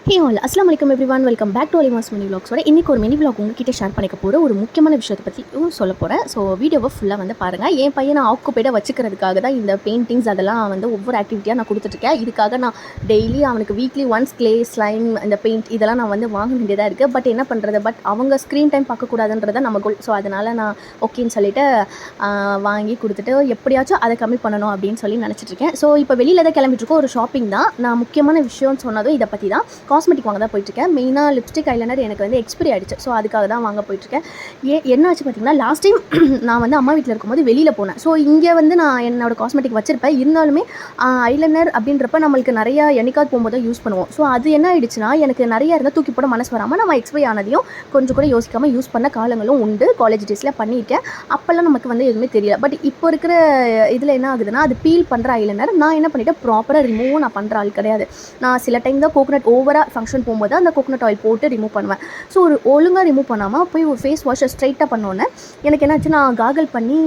ஹே all அஸ்லாம் வலைக்கம் everyone, welcome back to Alimas mini விளாக்ஸோட இன்றைக்கி ஒரு மினி விளாக் உங்ககிட்ட ஷேர் பண்ணிக்க போகிற ஒரு முக்கியமான விஷயத்தை பற்றி சொல்ல போகிறேன். ஸோ வீடியோவை ஃபுல்லாக வந்து பாருங்கள். என் பையனை ஆக்குப்பைடாக வச்சுக்கிறதுக்காக தான் இந்த பெயிண்டிங்ஸ் அதெல்லாம் வந்து ஒவ்வொரு ஆக்டிவிட்டியாக நான் கொடுத்துட்ருக்கேன். இதுக்காக நான் டெய்லி அவனுக்கு வீக்லி ஒன்ஸ் கிளே ஸ்லைம் இந்த பெயிண்ட் இதெல்லாம் நான் வந்து வாங்க வேண்டியதாக இருக்குது. பட் என்ன பண்ணுறது, பட் அவங்க ஸ்க்ரீன் டைம் பார்க்கக்கூடாதுன்றதை நம்ம கோல். ஸோ அதனால் நான் ஓகேன்னு சொல்லிவிட்டு வாங்கி கொடுத்துட்டு எப்படியாச்சும் அதை கம்மி பண்ணணும் அப்படின்னு சொல்லி நினச்சிட்ருக்கேன். ஸோ இப்போ வெளியில் தான் கிளம்பிட்டுருக்கோம், ஒரு ஷாப்பிங் தான். நான் முக்கியமான விஷயம்னு சொன்னதும் இதை பற்றி தான். காஸ்மெட்டிக் வாங்க தான் போயிட்டுருக்கேன். மெயினாக லிப்ஸ்டிக் ஐலைனர் எனக்கு வந்து எக்ஸ்பிரி ஆகிடுச்சு. ஸோ அதுக்காக தான் வாங்க போயிட்டுருக்கேன். என்ன ஆச்சு பார்த்தீங்கன்னா, லாஸ்ட் டைம் நான் வந்து அம்மா வீட்டில் இருக்கும்போது வெளியில் போனேன். ஸோ இங்கே வந்து நான் என்னோடய காஸ்மெட்டிக் வச்சுருப்பேன். இருந்தாலுமே ஐலைனர் அப்படின்றப்ப நம்மளுக்கு நிறையா என்னைக்காவது போகும்போது யூஸ் பண்ணுவோம். ஸோ அது என்ன ஆகிடுச்சுன்னா, எனக்கு நிறையா இருந்தால் தூக்கி போட மனசு வராமல் நம்ம எக்ஸ்பிரி ஆனதையும் கொஞ்சம் கூட யோசிக்காமல் யூஸ் பண்ண காலங்களும் உண்டு. காலேஜ் டேஸில் பண்ணியிருக்கேன். அப்போல்லாம் நமக்கு வந்து எதுவுமே தெரியல. பட் இப்போ இருக்கிற இதில் என்ன ஆகுதுன்னா, அது பீல் பண்ணுற ஐலைனர் நான் என்ன பண்ணிவிட்டேன், ப்ராப்பராக ரிமூவும் நான் பண்ணுற ஆள் கிடையாது. நான் சில டைம் தான் கோகோனட் ஓவராக ஃபங்க்ஷன் போகும்போது அந்த கோகோனட் ஆயில் போட்டு ரிமூவ் பண்ணுவேன். ஸோ ஒரு ஒழுங்காக ரிமூவ் பண்ணாமல் போய் ஒரு ஃபேஸ் வாஷை ஸ்ட்ரைட்டாக பண்ணோன்னே எனக்கு என்னாச்சு, நான் காகல் பண்ணி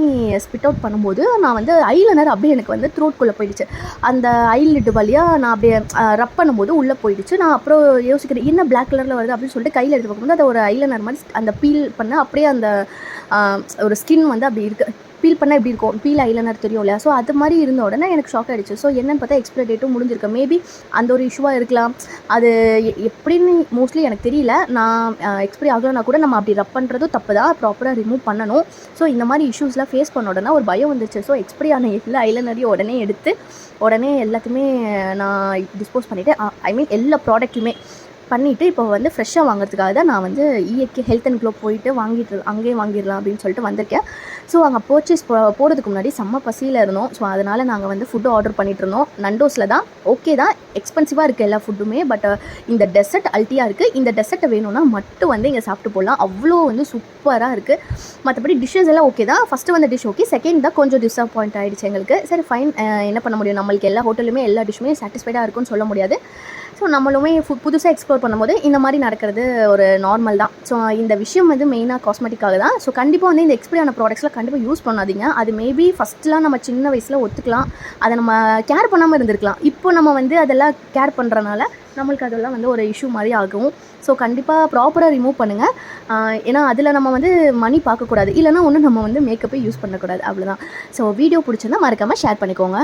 ஸ்பிட் அவுட் பண்ணும்போது நான் வந்து ஐலைனர் அப்படியே எனக்கு வந்து த்ரோட்குள்ளே போயிடுச்சு. அந்த ஐலிட் வழியாக நான் அப்படியே ரப் பண்ணும்போது உள்ளே போயிடுச்சு. நான் அப்புறம் யோசிக்கிறேன், என்ன பிளாக் கலரில் வருது அப்படின்னு சொல்லிட்டு கையில் எடுத்து பார்க்கும்போது அது ஒரு ஐலைனர் மாதிரி அந்த பீல் பண்ண அப்படியே அந்த ஒரு ஸ்கின் வந்து அப்படி இருக்குது. பீல் பண்ணால் எப்படி இருக்கும், பீல் ஐலைனர் தெரியும் இல்லையா? ஸோ அது மாதிரி இருந்த உடனே எனக்கு ஷாக் ஆகிடுச்சு. ஸோ என்னென்னு பார்த்தா எக்ஸ்பிரி டேட்டும் முடிஞ்சிருக்கு. மேபி அந்த ஒரு இஷ்யூவாக இருக்கலாம். அது எப்படின்னு மோஸ்ட்லி எனக்கு தெரியல. நான் எக்ஸ்பிரி ஆகலைன்னா கூட நம்ம அப்படி ரப் பண்ணுறதும் தப்பு தான், ப்ராப்பராக ரிமூவ் பண்ணணும். ஸோ இந்த மாதிரி இஷ்யூஸ்லாம் ஃபேஸ் பண்ண உடனே ஒரு பயம் வந்துச்சு. ஸோ எக்ஸ்பிரி ஆன எல்லா ஐலைனரையும் உடனே எடுத்து உடனே எல்லாத்தையுமே நான் டிஸ்போஸ் பண்ணிவிட்டேன். ஐ மீன் எல்லா ப்ராடக்ட்டுமே பண்ணிவிட்டு இப்போ வந்து ஃப்ரெஷ்ஷாக வாங்குறதுக்காக தான் நான் வந்து இஎக்கே ஹெல்த் அண்ட் க்ளோ போயிட்டு அங்கேயே வாங்கிடலாம் அப்படின்னு சொல்லிட்டு வந்திருக்கேன். ஸோ அங்கே பர்ச்சேஸ் போகிறதுக்கு முன்னாடி செம்ம பசியில் இருந்தோம். ஸோ அதனால் நாங்கள் வந்து ஃபுட்டு ஆர்டர் பண்ணிகிட்டு இருந்தோம். நண்டோஸில் தான். ஓகே தான், எக்ஸ்பென்சிவாக இருக்குது எல்லா ஃபுட்டுமே. பட் இந்த டெசர்ட் அல்ட்டியாக இருக்குது. இந்த டெசர்ட்டை வேணும்னா மட்டும் வந்து இங்கே சாப்பிட்டு போகலாம். அவ்வளோ வந்து சூப்பராக இருக்குது. மற்றபடி டிஷ்ஷஸ் எல்லாம் ஓகே தான். ஃபஸ்ட்டு வந்த டிஷ் ஓகே, செகண்ட் தான் கொஞ்சம் டிஸப்பாயிண்ட் ஆகிடுச்சு எங்களுக்கு. சரி ஃபைன், என்ன பண்ண முடியும், நம்மளுக்கு எல்லா ஹோட்டலுமே எல்லா டிஷ்ஷுமே சாட்டிஸ்ஃபைடாக இருக்குன்னு சொல்ல முடியாது. ஸோ நம்மளுமே புதுசாக எக்ஸ்ப்ளோர் பண்ணும்போது இந்த மாதிரி நடக்கிறது ஒரு நார்மல் தான். ஸோ இந்த விஷயம் வந்து மெயினாக காஸ்மெட்டிக்காக தான். ஸோ கண்டிப்பாக வந்து இந்த எக்ஸ்பிரியான ப்ராடக்ட்ஸ்லாம் கண்டிப்பாக யூஸ் பண்ணாதீங்க. அது மேபி ஃபஸ்ட்லாம் நம்ம சின்ன வயசில் ஒத்துக்கலாம், அதை நம்ம கேர் பண்ணாமல் இருந்திருக்கலாம். இப்போ நம்ம வந்து அதெல்லாம் கேர் பண்ணுறனால நம்மளுக்கு அதெல்லாம் வந்து ஒரு இஷ்யூ மாதிரி ஆகும். ஸோ கண்டிப்பாக ப்ராப்பராக ரிமூவ் பண்ணுங்கள். ஏன்னா அதில் நம்ம வந்து மணி பார்க்கக்கூடாது, இல்லைனா ஒன்று நம்ம வந்து மேக்கப்பை யூஸ் பண்ணக்கூடாது, அவ்வளோதான். ஸோ வீடியோ பிடிச்சிருந்தா மறக்காமல் ஷேர் பண்ணிக்கோங்க.